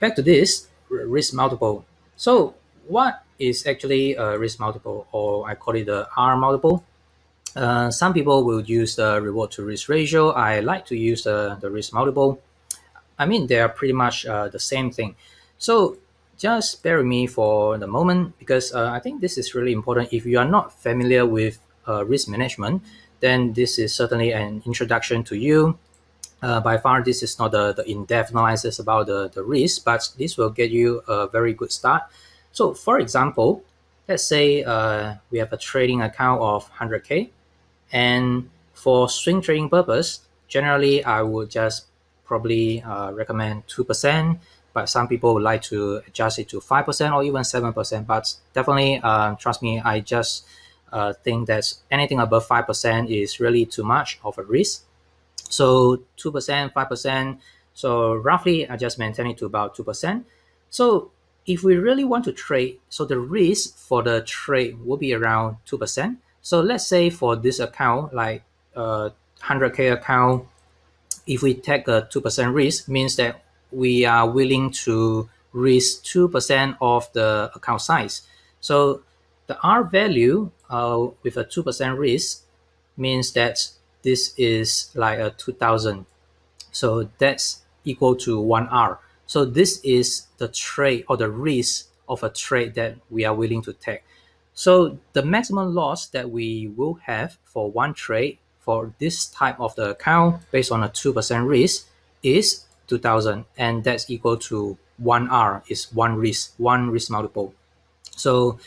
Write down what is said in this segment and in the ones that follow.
back to this risk multiple. So what is actually a risk multiple, or I call it the R multiple? Some people will use the reward to risk ratio. I like to use the risk multiple. I mean, they are pretty much the same thing. So just bear with me for the moment, because I think this is really important. If you are not familiar with risk management, then this is certainly an introduction to you. By far, this is not the in-depth analysis about the risk, but this will get you a very good start. So for example, let's say we have a trading account of 100K, and for swing trading purpose, generally I would just probably recommend 2%, but some people would like to adjust it to 5% or even 7%. But definitely, trust me, I just think that anything above 5% is really too much of a risk. So 2%, 5%. So roughly, I just maintain it to about 2%. So if we really want to trade, so the risk for the trade will be around 2%. So let's say for this account, like 100K account, if we take a 2% risk, means that we are willing to risk 2% of the account size. So the R value with a 2% risk means that this is like a 2000. So that's equal to 1R. So this is the trade or the risk of a trade that we are willing to take. So the maximum loss that we will have for one trade for this type of the account based on a 2% risk is 2000, and that's equal to 1R, is one risk multiple. So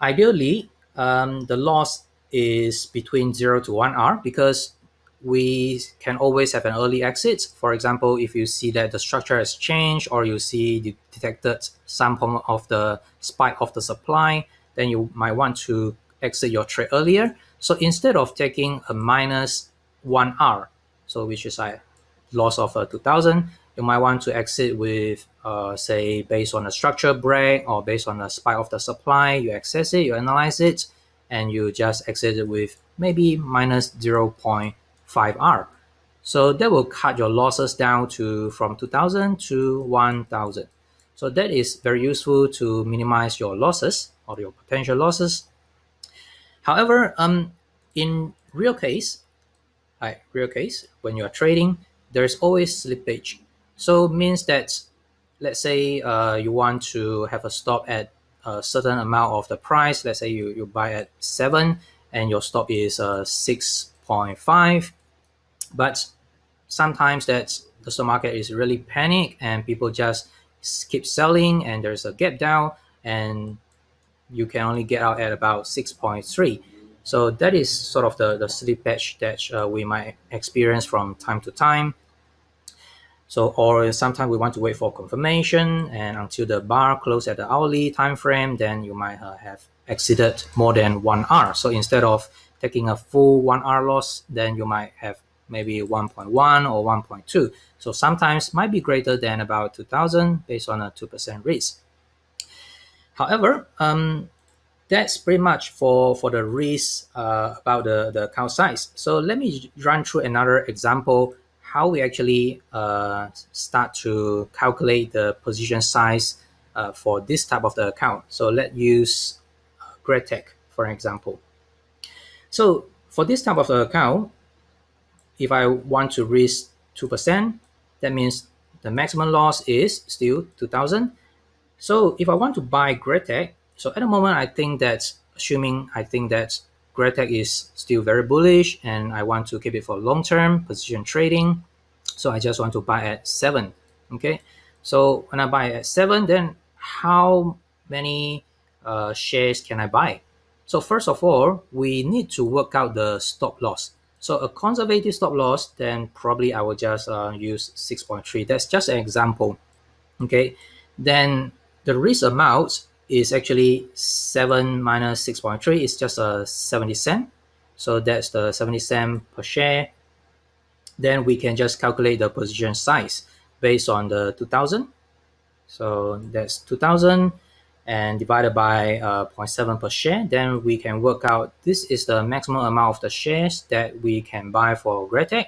ideally, the loss is between 0 to 1R, because we can always have an early exit. For example, if you see that the structure has changed, or you see detected some form of the spike of the supply, then you might want to exit your trade earlier. So instead of taking a minus 1R, so which is a loss of 2000, you might want to exit with say based on a structure break or based on a spike of the supply. You access it, you analyze it, and you just exit it with maybe minus 0.5R. So that will cut your losses down to from 2000 to 1000. So that is very useful to minimize your losses or your potential losses. However, in real case, when you are trading, there's always slippage. So means that, let's say you want to have a stop at a certain amount of the price. Let's say you buy at 7 and your stop is 6.5. But sometimes that the stock market is really panic and people just keep selling, and there's a gap down, and you can only get out at about 6.3. So that is sort of the slippage that we might experience from time to time. So, or sometimes we want to wait for confirmation, and until the bar close at the hourly time frame, then you might have exited more than 1R. So instead of taking a full 1R loss, then you might have maybe 1.1 or 1.2. So sometimes might be greater than about 2000 based on a 2% risk. However, that's pretty much for the risk about the account size. So let me run through another example how we actually start to calculate the position size for this type of the account. So let's use GradTech for example. So for this type of the account, if I want to risk 2%, that means the maximum loss is still 2000. So if I want to buy GradTech, so at the moment I think that GradTech is still very bullish and I want to keep it for long-term position trading. So I just want to buy at 7. Okay. So when I buy at 7, then how many shares can I buy? So first of all, we need to work out the stop loss. So a conservative stop loss, then probably I will just use 6.3. That's just an example. Okay. Then the risk amount is actually 7 minus 6.3 is just a 70 cent. So that's the 70 cent per share. Then we can just calculate the position size based on the 2000. So that's 2000 and divided by 0.7 per share. Then we can work out this is the maximum amount of the shares that we can buy for GradTech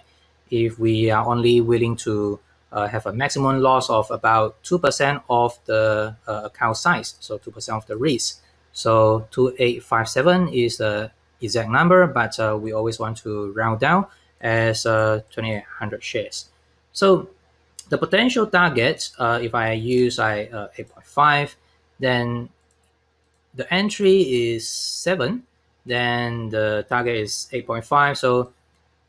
if we are only willing to have a maximum loss of about 2% of the account size, so 2% of the risk. So 2857 is the exact number, but we always want to round down as 2800 shares. So the potential target, if I use 8.5, then the entry is 7, then the target is 8.5. So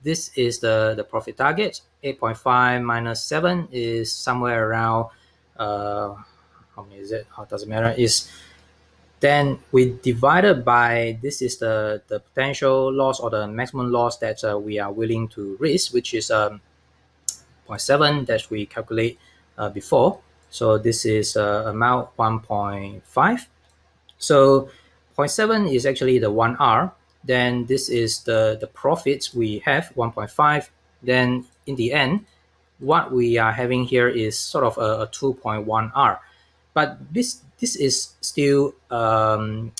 this is the profit target. 8.5 minus 7 is somewhere around, how many is it? How does it matter? Is then we divided by, this is the potential loss or the maximum loss that we are willing to risk, which is 0.7 that we calculate before. So this is amount 1.5. So 0.7 is actually the 1R. Then this is the profits we have, 1.5. Then in the end, what we are having here is sort of a 2.1R. But this is still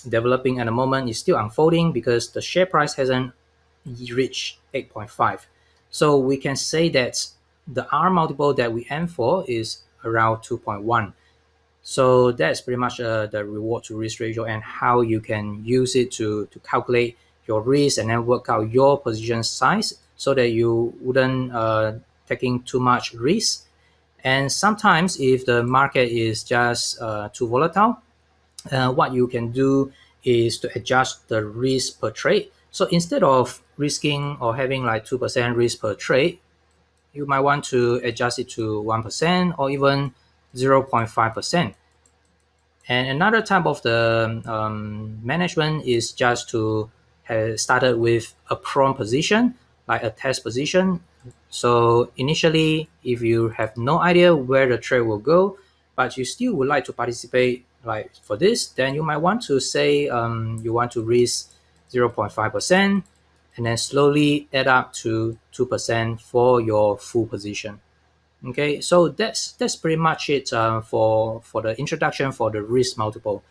developing at the moment. It's still unfolding because the share price hasn't reached 8.5. So we can say that the R multiple that we aim for is around 2.1. So that's pretty much the reward to risk ratio and how you can use it to calculate your risk and then work out your position size so that you wouldn't taking too much risk. And sometimes if the market is just too volatile, what you can do is to adjust the risk per trade. So instead of risking or having like 2% risk per trade, you might want to adjust it to 1% or even 0.5%. And another type of the management is just to have started with a prompt position, like a test position. So initially, if you have no idea where the trade will go, but you still would like to participate like for this, then you might want to say you want to risk 0.5% and then slowly add up to 2% for your full position. Okay, so that's pretty much it for the introduction for the risk multiple.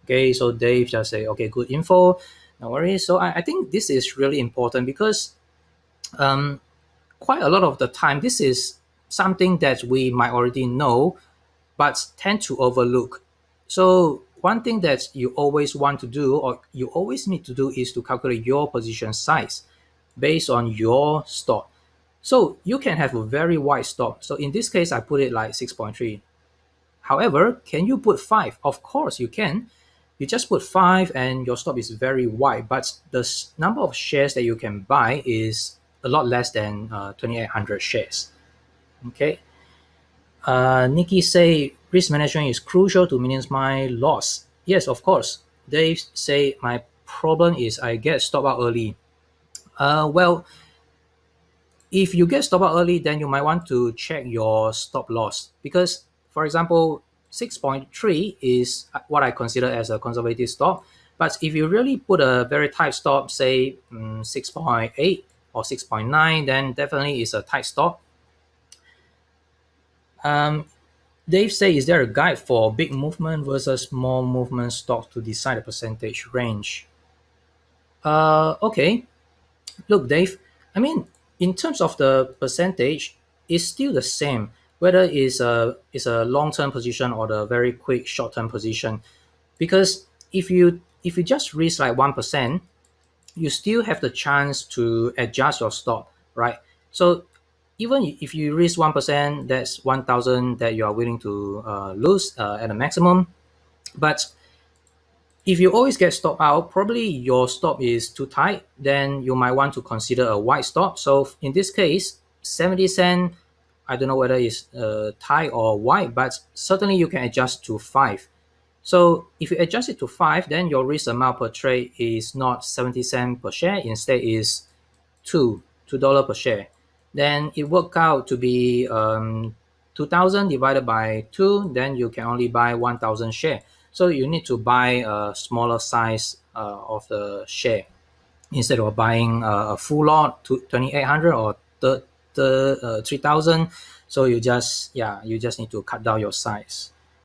Okay, so Dave just say, okay, good info, no worries. So I think this is really important because quite a lot of the time, this is something that we might already know, but tend to overlook. So one thing that you always want to do or you always need to do is to calculate your position size based on your stop. So you can have a very wide stop. So in this case, I put it like 6.3. However, can you put 5? Of course you can. You just put 5 and your stop is very wide, but the number of shares that you can buy is a lot less than 2,800 shares. Okay. Nikki say risk management is crucial to minimize my loss. Yes, of course. Dave say my problem is I get stop out early. Well, if you get stop out early, then you might want to check your stop loss because, for example, 6.3 is what I consider as a conservative stop. But if you really put a very tight stop, say 6.8 or 6.9, then definitely it's a tight stop. Dave say, is there a guide for big movement versus small movement stocks to decide the percentage range? Okay. Look, Dave, I mean, in terms of the percentage, it's still the same, whether it's a long-term position or the very quick short-term position. Because if you just risk like 1%, you still have the chance to adjust your stop, right? So even if you risk 1%, that's 1,000 that you are willing to lose at a maximum. But if you always get stop out, probably your stop is too tight, then you might want to consider a wide stop. So in this case, 70 cent, I don't know whether it's tight or wide, but certainly you can adjust to 5. So if you adjust it to 5, then your risk amount per trade is not 70 cents per share, instead is $2 per share. Then it worked out to be 2,000 divided by 2, then you can only buy 1,000 share. So you need to buy a smaller size of the share instead of buying a full lot to 2,800 or 3,000. So you just need to cut down your size.